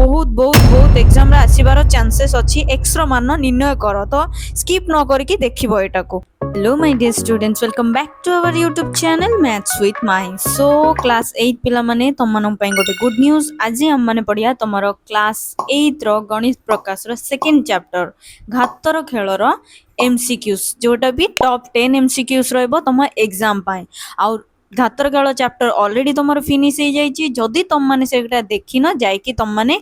बहुत बहुत बहुत एग्जाम रे आसीबार चांसेस अच्छी एक्स रो मान निर्णय कर तो स्किप न करके देखिबो एटा को। Hello my dear students, welcome back to our YouTube channel maths with Mahi. So class 8 पिला माने तमनम पई गोटे गुड न्यूज। आज हम माने पढ़िया तमरो क्लास 8 रो गणित प्रकाश रो सेकंड चैप्टर घातर खेल रो एमसीक्यूज, जोटा भी टॉप 10 एमसीक्यूज रहबो तम एग्जाम पाई। आ घातर खेल चैप्टर ऑलरेडी तुम फिनिश हो जाइए। जदि तुम मैंने से देखी न जाकि तुम मैंने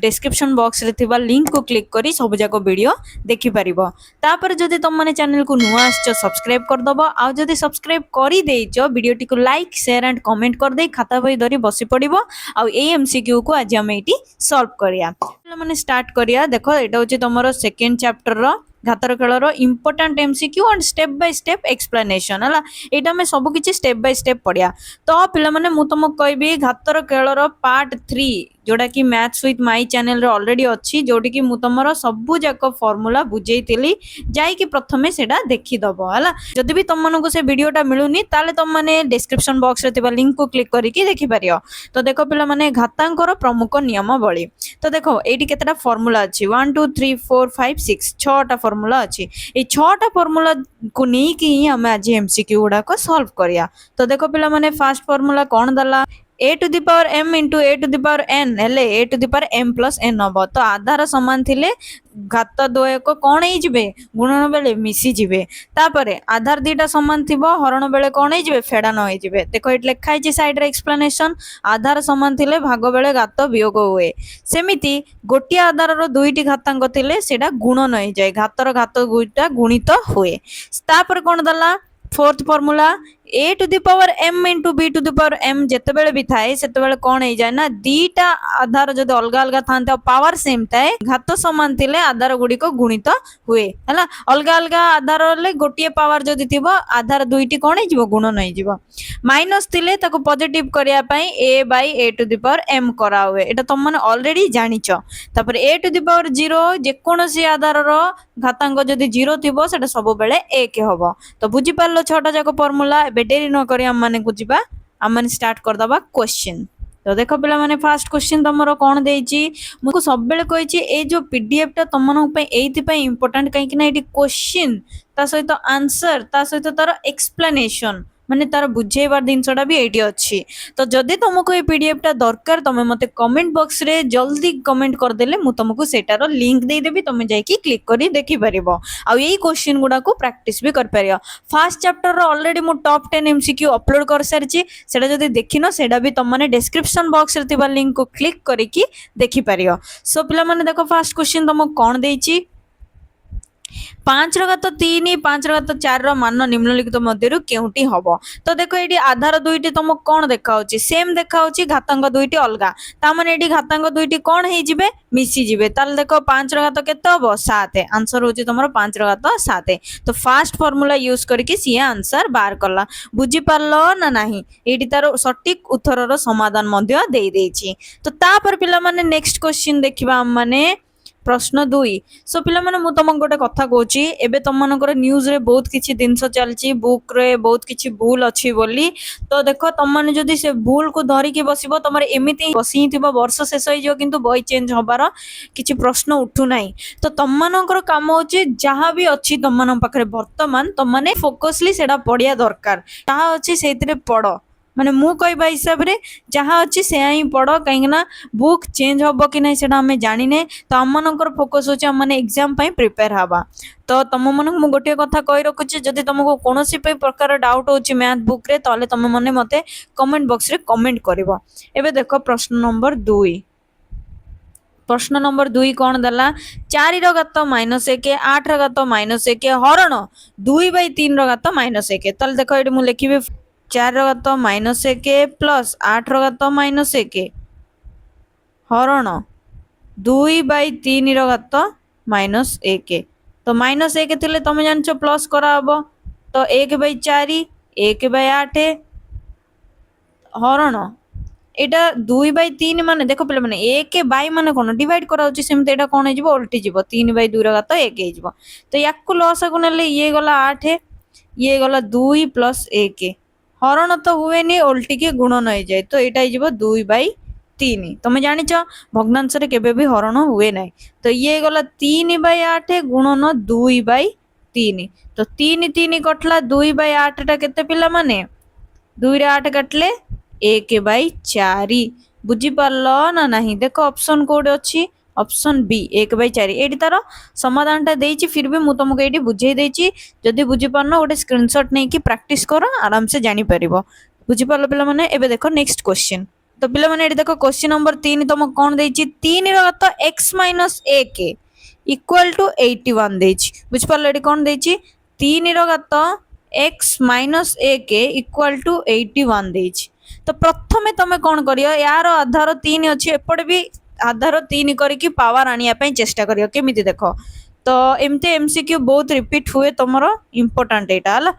डिस्क्रिप्शन बॉक्स रे थिबा लिंक को क्लिक करी सब जाक वीडियो देखि परिबो। तापर जदि तुम मैंने चैनल को नुआ आछो सब्सक्राइब कर दबो। आ जदि सब्सक्राइब करि देइछो वीडियोटी को लाइक शेयर एंड कमेंट कर दे खाता बही धरी बसी पड़िबो। आ ए एमसीक्यू को आज हम एटी सॉल्व करिया। माने स्टार्ट करिया। देखो एटा होची तमरो सेकंड चैप्टर रो घातर खेल important MCQ and step by step explanation है। यहाँ आम सब किसी स्टेप बाय स्टेप पढ़िया। तो पिला माने मु तुमको कहबी घातर खेल पार्ट 3 जोड़ा कि मैथ्स विथ माई चैनल रे ऑलरेडी अच्छी, जोटी कि मु तुमर सबु जाक फॉर्मूला बुझेइतिली जाइकि प्रथमे सेटा देखिदब है। जदि भी तुम मानक से वीडियोटा मिलूनी ताले तुम माने डिस्क्रिप्शन बॉक्स रे थिबा लिंक को क्लिक करके देखि पारियो। तो देखो पिला माने घातांकर प्रमुख नियमावली। तो देखो एटी केतेटा फॉर्मूला अछि 1 2 3 4 5 6 6टा फॉर्मूला अछि। ए 6टा फॉर्मूला को नहीं कि हम आज एमसीक्यू गुडा को सॉल्व करिया। तो देखो पिला माने फर्स्ट फॉर्मूला कोन दला a to the power m into a to the power n हेले a to the power m plus n हम। तो आधार समान थिले घात द्वय को कौन ही जिबे गुणन बेले मिसी जिबे। तापरे आधार दीटा समान थिबो हरण बेले कौन ही जिबे फेडान होई जिबे। देखो एट लिखा है साइड रे एक्सप्लेनेशन आधार समान थिले भाग बेले घात वियोग हुए। सेमिति गोटिया आधार रो दुईटी घातांक थिले सेटा गुणन होई जाय, घातर घात दुईटा गुणित हुए। तापर कोन दला fourth formula a to the power m into b to the power m जेते बेले भी थाए सेते बेले कोन हो जाए ना दीटा आधार जदि अलग अलग थांते पावर सेम थाए घात समान थिले आधार गुडी को गुणित हुए हला। अलग अलग आधार ले गोटिए पावर जदि थिबो आधार दुईटी कोन हिजबो गुणन हिजबो। माइनस थिले ताको पॉजिटिव करिया पई a by a to the power m करा हुए। एटा तुम माने ऑलरेडी जानिचो। तापर a to the power 0 जे कोनोसी आधार रो घातांक जदि 0 थिबो सेटा सब बेले 1 हबो। तो बुझी पारलो छटा जाको फॉर्मूला। डेरी न करी हम माने को जिबा हम माने स्टार्ट कर दबा क्वेश्चन। तो देखो पिला माने फर्स्ट क्वेश्चन तमरो कोन देइची मुको सब बेले कहिची ए जो पीडीएफ टा तमनो पे एथि पे इंपोर्टेंट काई कि ना एटी क्वेश्चन ता सहित आंसर ता सहित तार एक्सप्लेनेशन माने तार बुझेबार दिनसटा भी एटी अछि। तो जदि तुमको ए पीडीएफ टा दरकार तमे मते कमेंट बॉक्स रे जल्दी कमेंट कर देले मु तुमको सेटारो लिंक दे देबी तमे जाई कि क्लिक करी देखि परिबो। आ एई क्वेश्चन गुडा को प्रैक्टिस भी कर परियो। फर्स्ट चैप्टर रो ऑलरेडी मु टॉप 10 एमसीक्यू अपलोड कर सारची सेटा जदि देखिनो सेटा भी तुम माने डिस्क्रिप्शन बॉक्स रे थिबा लिंक को क्लिक करिकि देखि परियो। सो पिला माने देखो फर्स्ट क्वेश्चन तुमको कोन देइची 5 रो घात 3 5 रो घात 4 रो मान निम्नलिखित मध्यरु केउटी हबो। तो देखो एडी आधार दुईटी तुमको कोन देखाउची सेम देखाउची घातांक दुईटी अलगा ता माने एडी घातांक दुईटी कोन हे जिबे मिसी जिबे। ताल देखो 5 रो घात केते हबो 7 आंसर होची तमरो 5 रो घात 7। तो फर्स्ट फार्मूला यूज करके सी आंसर बार करला। बुझी पारलो ना नाही एडी तारो सटीक उत्तर रो समाधान मध्य देई देइची। तो तापर पिला माने नेक्स्ट क्वेश्चन देखिबा हम माने प्रश्न 2। सो पिला माने मु तुमको गोटे कथा कहूची एबे तुम मानकर न्यूज रे बहुत किछि दिनस चलची बुक रे बहुत किछि भूल अछि बोली। तो देखो तुम माने जदी से भूल को धरि के बसिबो तमरे एमिति बसी थिबो वर्ष शेष होई जो किंतु बय चेंज होबार किछि प्रश्न उठू नाही। तो तुम मानकर काम होची जहां भी अछि तुम मान पाखरे वर्तमान तुम माने फोकसली सेडा पढिया दरकार ताहा अछि सेतिरे पढो माने मु कहबा हिसाब रे जहां अछि से ही पढो काहेना बुक चेंज होबो कि नै सेडा हमें जानिने। तो हम मानकर फोकस होची हम माने एग्जाम पई प्रिपेयर हबा। तो तुम मन मु गोटे कथा कहि रखुची जदि तुमको कोनोसी पे प्रकार डाउट होची मैथ बुक रे तले तुम माने मते कमेंट बॉक्स रे कमेंट करबो। एबे देखो प्रश्न नंबर 2। प्रश्न नंबर 2 कोन दला 4 रो घात -1 8 रो घात -1 हरण 2/3 रो घात -1। तले देखो एडी मु लिखिबे 4 रो घात -1 प्लस 8 रो घात -1 हरण 2/3 रो घात -1। तो -1 थिले तुम जानछो प्लस करा हबो तो 1/4 1/8 हरण एटा 2/3 माने देखो पिले माने 1 बाय माने कोन डिवाइड करा होची सेमते एटा कोन हे जिवो उल्टी जिवो 3/2 रो घात 1 हे जिवो। तो याकु लॉस को नेले ये गला 8 ये गला 2 + 1 हरण तो हुए नी उल्टी के गुणन हो जाए। तो एटा जिवो 2/3 तीन तुम जानिच भग्नांश केबे भी हरण हुए ना तो ये गला 3/8 गुणन 2/3 तो 3 कटला 2/8 टा केते पिला माने 2 रे 8 काटले 1/4 बुझी पारलो ना नहीं देखो ऑप्शन कोड अच्छी ऑप्शन बी 1/4 एटी तार समाधान टा देइछि फिर भी मु तुमको एटी बुझे देइछि जदि बुझी पारनो गोटे स्क्रीनशॉट नै कि प्रैक्टिस करो आराम से जानि परिबो बुझी पारलो पिला माने एबे देखो नेक्स्ट क्वेश्चन तो पिला माने एटी देखो क्वेश्चन नंबर 3 तुमको कोन देइछि 3 रो तो x - 1 इक्वल टू 81 देइछि बुझी पारलो एटी कोन देइछि 3 रो तो x - 1 इक्वल टू 81 देइछि तो प्रथमे तुम कौन करियो यार आधार 3 अच्छी एपटे भी आधार 3 करके पावर आनिया पई चेष्टा करियो केमिति देखो तो एमते एमसीक्यू बहुत रिपीट हुए तुमरो इंपोर्टेंट एटा हला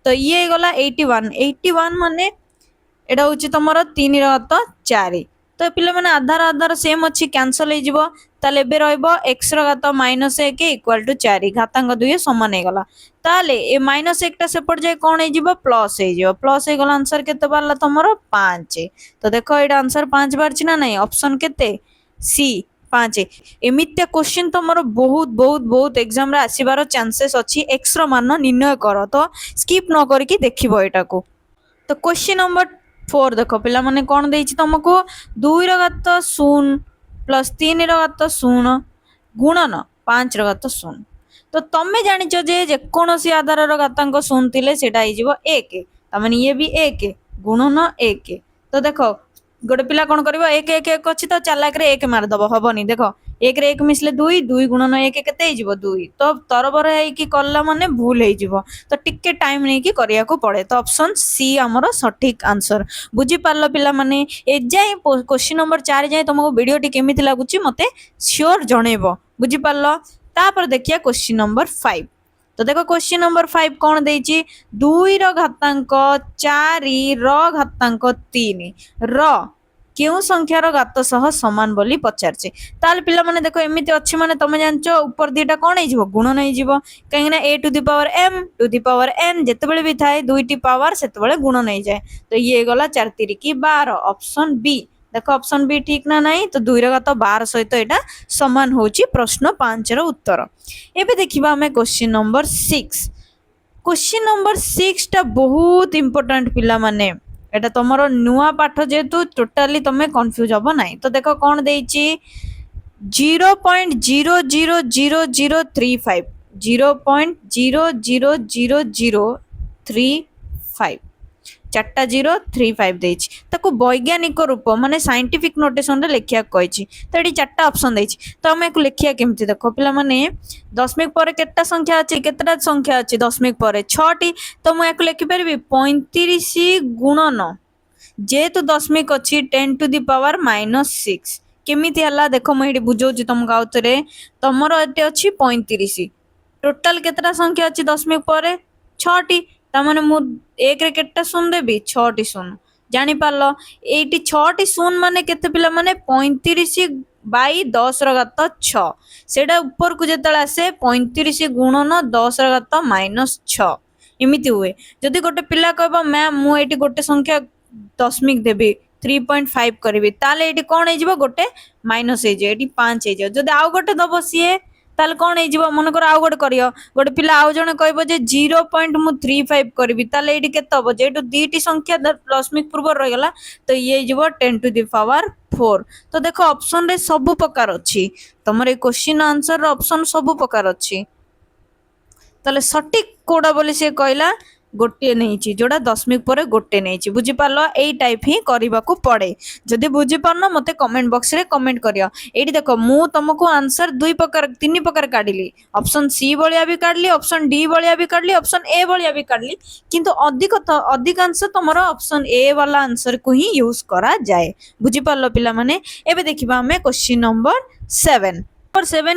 तो ये गला 81 माने एटा होची तुमरो 3 रो तो 4 तो पिले माने आधार आधार सेम अच्छी कैंसल हो जिवो ताले एबे रहइबो x रो घात -1 इक्वल टू 4 घातांक 2 समान हे गला ताले ए -1 टा सेपट जाय कोन हे जिवो प्लस हे जिवो प्लस हे गला आंसर केते बारला तमरो 5 तो देखो एटा आंसर 5 बारछि ना नहीं ऑप्शन केते सी 5 एमित्या क्वेश्चन तमरो बहुत बहुत बहुत एग्जाम रे आसीबार चांसेस अछि x रो मान निर्णय करो तो स्किप न करके देखिबो एटा को तो क्वेश्चन नंबर 4 देखो पिला माने कोन देइछि तुमको 2 रो घात 0 प्लस 3 रो घात 0 गुणन 5 रो घात 0 तो तमे जानिच जे जेकोनोसी आधार रो घातांक 0 थिले सेटा हो जिवो 1 तमाने ये भी 1 गुणन 1 तो देखो गोटे पिला कौन कर 1 अच्छी तो चालाक रे 1 मारदब हबनी देख 1 रे 1 मिसले 2 2 गुणन 1 केते हो 2 तो तरबर है कला माने भूल हो तो टिके टाइम नहीं कि करिया को पड़े तो ऑप्शन सी हमर सठिक आंसर बुझी पारलो पिला माने ए जाय क्वेश्चन नंबर 4 जाय तुमको वीडियो टी केमिति लागुची मते श्योर जणेबो बुझी पारलो तापर देखिया क्वेश्चन नंबर 5 तो देखो क्वेश्चन नंबर 5 कौन देइछि 2 रो घातांक 4 रो घातांक 3 रो क्यों संख्यार घात सह समान बोली पचारछे ताल पिला माने देखो एमिति अछि माने तमे जानचो ऊपर दीटा कोन हे जिवो गुणन हे जिवो कहिना a to the power m to the power n जेतेबेले भी थाए दुईटी पावर सेतेबेले गुणन हे जाय तो ये गला 4 3 की 12 ऑप्शन बी देखो ऑप्शन बी ठीक ना नहीं तो 2 रो घात 12 सहित एटा समान होची प्रश्न 5 रो उत्तर एबे देखिबा हमें क्वेश्चन नंबर 6 क्वेश्चन नंबर 6 टा बहुत इंपोर्टेंट पिला माने एटा तमरो नुआ पाठ जेतु टोटली तमे कंफ्यूज हबो नाही तो देखो कोन देइची 0.000035 0.000035 चारटा 035 देइछि ताको वैज्ञानिक रूप माने साइंटिफिक नोटेशन रे लिखिया कहिछि तो एटी चारटा ऑप्शन देइछि तो हम एको लिखिया केमति देखो पिला माने दशमिक पर केटा संख्या अछि केतटा संख्या अछि दशमिक पर 6 टी तो मु एको लिखि परबी 35 गुणन जेतु दशमिक अछि 10 टू द पावर -6 केमिति हला देखो मु एटी बुझौछि तुमको आउतरे तमरो एटी अछि 35 टोटल केतटा संख्या अछि दशमिक पर 6 टी तामाने मु 1 रे केटा सुन देबी 6 टी सुन जानि पारलो एटी 6 टी सुन माने केते पिला माने 35 बाई 10 रो घात 6 सेटा ऊपर को जेतला आसे 35 गुणन 10 रो घात -6 एमिति हुए जदि गोटे पिला कहबो मैम मु एटी गोटे संख्या दशमिक देबी 3.5 करबी ताले एटी कोन हे जिवो गोटे माइनस हे जे एटी 5 हे जे जदि आउ गोटे दबो सीए ताल कोन हे जिवो मन कर आउ गोटे करियो गोटे पिला आउ जने कहबो जे 0.35 करबी ताले एटी केते हबो जेटु दीटी संख्या दशमिक पूर्व रह गला तो ये जिवो 10 टू द पावर 4 तो देखो ऑप्शन रे सब प्रकार अछि तमरे क्वेश्चन आंसर रो ऑप्शन सब प्रकार अछि ताले सटीक कोडा बोली से कहला गोटे नहीं जोड़ा दशमिक पर गोटे नहीं बुझी पारलो एई टाइप ही करबा को पड़े जदि बुझी पारनो मते कमेंट बॉक्स रे कमेंट करियो एडी देखो मु तुमको आंसर दुई प्रकार तीन प्रकार काढली ऑप्शन सी बलिया भी काढली ऑप्शन डी बलिया भी काढली ऑप्शन ए बलिया भी काढली किंतु अधिकांश तमरो ऑप्शन ए वाला आंसर को ही यूज करा जाए बुझी पारलो पिला माने एबे देखिबा हमें क्वेश्चन नंबर 7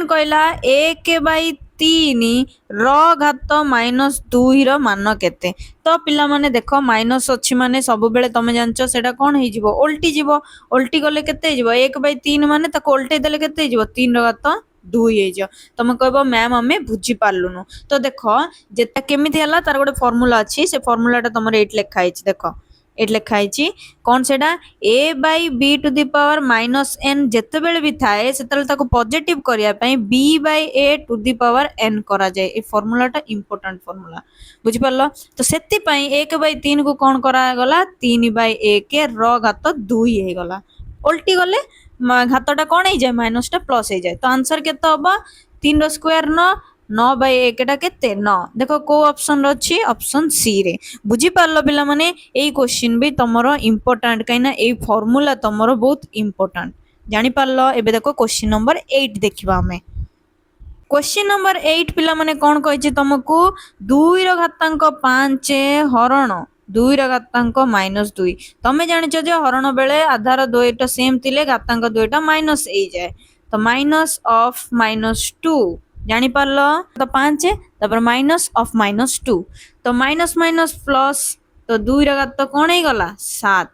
कहला 1/3 रो घात -2 रो मान केते तो पिला माने देखो माइनस अछि माने सब बेले तमे जानचो सेटा कोन हे जिवो उल्टी जिवो उल्टी गले केते हे जिवो 1/3 माने ताको उल्टे देले केते हे जिवो 3 रो घात 2 हे जो तमे कहबो मैम हमें बुझी पारलुनु तो देखो जेता केमिति हला तार गोटे फार्मूला अछि से फार्मूलाटा तमरे एट लेखा आइछि देखो एट लिखाई कौन से a by b to the power minus n जितेबले भी थाए से पॉजिटिव करने b by a to the power n करा जाए ए फॉर्मूलाटा इंपोर्टेंट फॉर्मूला बुझी पारलो तो सेति पई 1/3 को कौन करा गला 3/1 र घात 2 हे गला उल्टी गले घातटा कौन हो जाए माइनसटा प्लस हो जाए तो आंसर केते हबो 3 रो स्क्वायर 9/1 टा केते 9 देखो को ऑप्शन अछि ऑप्शन सी रे बुझी पारलो पिला माने एई क्वेश्चन भी तमरो इंपोर्टेंट कहिना एई फार्मूला तमरो बहुत इंपोर्टेंट जानि पारलो एबे देखो क्वेश्चन नंबर 8 देखिबा हमें क्वेश्चन नंबर 8 पिला माने कोन कहिछि तुमको 2 रो घातांक 5 हरण 2 रो घातांक -2 तमे जानिछ जे हरण बेले आधार 2 टा सेम थिले घातांक 2 टा माइनस ए जाय तो माइनस ऑफ -2 जानि पारलो तो 5 तपर माइनस ऑफ -2 तो माइनस माइनस प्लस तो 2 रो घात कोन हे गला 7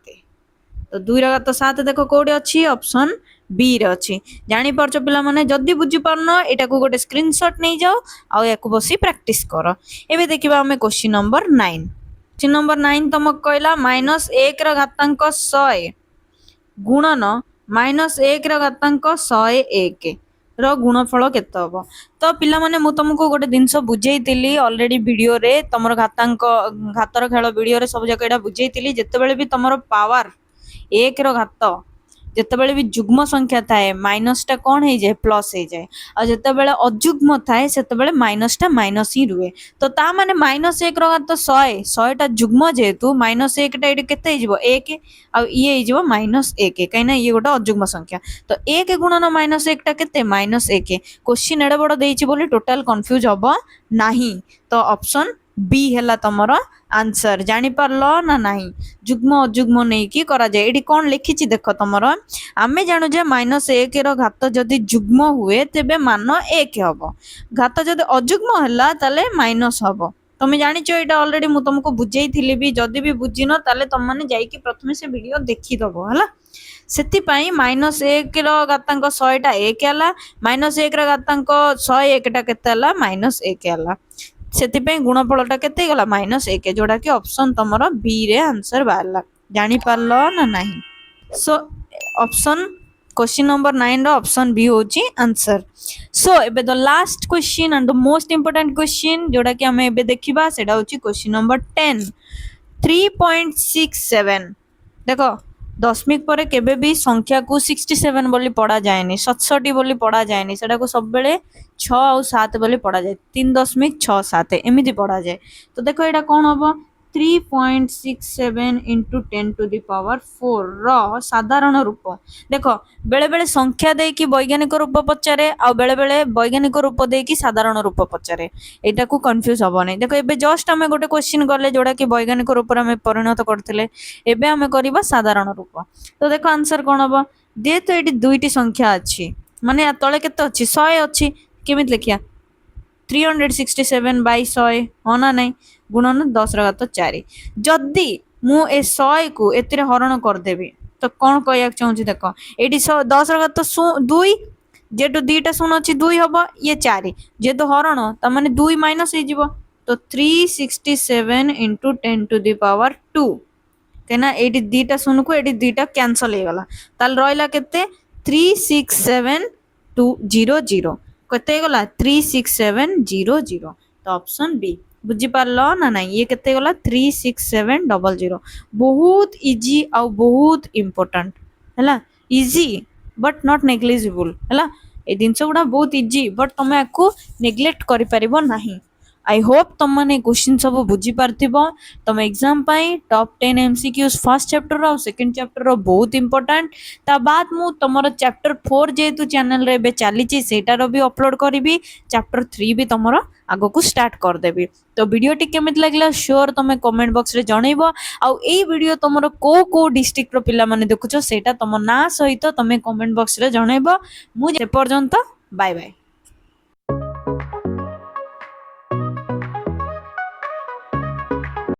तो 2 रो घात 7 देखो कोडी अछि ऑप्शन बी रे अछि जानि परछ पिला माने जदी बुझी पारनो एटा को गोटे स्क्रीनशॉट नै जाओ आ याकू बसी प्रैक्टिस करो एबे देखिबा हमें क्वेश्चन नंबर 9 क्वेश्चन नंबर 9 तमक कहला -1 रो घातांक 100 गुणन -1 रो घातांक 101 रो गुणफल केते हबो तो पिला माने मु तुमको गोटे दिनस बुझेइतिली ऑलरेडी वीडियो रे तमरो घातांक घातर खेल वीडियो रे सब जगह एटा बुझेइतिली जेतेबेले भी तमरो पावर 1 रो घात जितेबले भी जुग्म संख्या थाए माइनस टा कौन हो जाए प्लस हो जाए और जितेबले अजुग्म थाए सेतेबले माइनस टा माइनस ही रुए तो ता माने -1 रो घात 100 टा जुग्म जेतु -1 टा एटी केते हिजबो 1 आ ये हिजबो -1 कहिना ये गोटा अजुग्म संख्या तो 1 गुणन -1 टा केते -1 क्वेश्चन एडे बड़ देइछि बोली टोटल कंफ्यूज हबो नाही तो ऑप्शन बी हैला तमरो आंसर जानि पारलो ना नाही जुग्म अजुग्म नै की करा जाए एडी कोन लिखिछि देखो तमरो आमे जानु जे -1 रो घात जदी जुग्म हुए तेबे मान 1 हबो घात जदी अजुग्म हला ताले माइनस हबो तमे जानिचो एटा ऑलरेडी मु तुमको बुझेई थिली भी जदी भी बुझिनो ताले तम माने जाई कि प्रथमे से वीडियो देखि दबो हला सेति पई -1 रो घातांक 100 टा 1 हला -1 रो घातांक 101 टा केते हला -1 हला सेति पे गुणफलटा केते गला -1 जोडा कि ऑप्शन तमरो बी रे आंसर बारला जानि पारलो ना नाही सो ऑप्शन क्वेश्चन नंबर 9 रो ऑप्शन बी होची आंसर सो एबे the last question and the most important question जोडा कि हमें एबे देखिबा सेडा होची क्वेश्चन नंबर 10 3.67 देखो दशमिक पर केबे भी संख्या को 67 बोली पढ़ा जाएनी 67 बोली पढ़ा जाएनी सेटा को सब बेले 6 और 7 बोली पढ़ा जाए 3.67 एमिति पढ़ा जाए तो देखो एटा कोन हबो 3.67 into 10 to the power 4 रो साधारण रूप देखो बेले बेले संख्या दे कि वैज्ञानिक रूप पचारे आ बेले बेले वैज्ञानिक रूप दे कि साधारण रूप पचारे एटा को कंफ्यूज हबो नै देखो एबे जस्ट हमें गोटे क्वेश्चन करले जोडा कि वैज्ञानिक रूप रे हमें परिणत करथिले एबे हमें करबा साधारण रूप तो देखो आंसर कोन हबो दे तो एटी दुईटी संख्या अछि माने तळे केते अछि 100 अछि केमित लिखिया 367 by 100 होना नहीं गुणन 10 रो घात 4 जदी मु ए 100 को एतिरे हरण कर देबी तो कोन कहया चाहूची देखो एटी 10 रो घात 2 जेटो दुईटा शून्य अछि 2 हबो ये 4 जेतो हरण त माने 2 माइनस हे जिवो तो 367 into 10 to the power 2 केना एटी दुईटा शून्य को एटी दुईटा कैंसिल हे गला ताल रहला केते 367200 केते गला 36700 तो ऑप्शन बी बुझी पारलो ना नहीं ये केते गला 36700 बहुत इजी आ बहुत इंपोर्टेंट हैला इजी बट नॉट नेग्लिजिबल हैला ए दिनस गुडा बहुत इजी बट तमे आको नेग्लेक्ट करि परिबो नाही आई होप तुम मैंने क्वेश्चन सब बुझी पार्थिबो तुम एग्जाम पाई टॉप 10 एमसीक्यूज फर्स्ट चैप्टर और सेकंड चैप्टर बहुत इंपोर्टेंट ता बाद मु तमरो चैप्टर 4 जेतु चैनल रे बे चली छि सेटारो भी अपलोड करबी चैप्टर 3 भी तमरो आगो को स्टार्ट कर देबी तो वीडियो टी केमित लागला श्योर तुम कमेंट बॉक्स रे जणैबो आ एई वीडियो तमरो को डिस्ट्रिक्ट रो पिला माने देखुछो सेटा तम ना सहित तुम कमेंट बॉक्स रे जणैबो मु जे पर्यंत बाय बाय।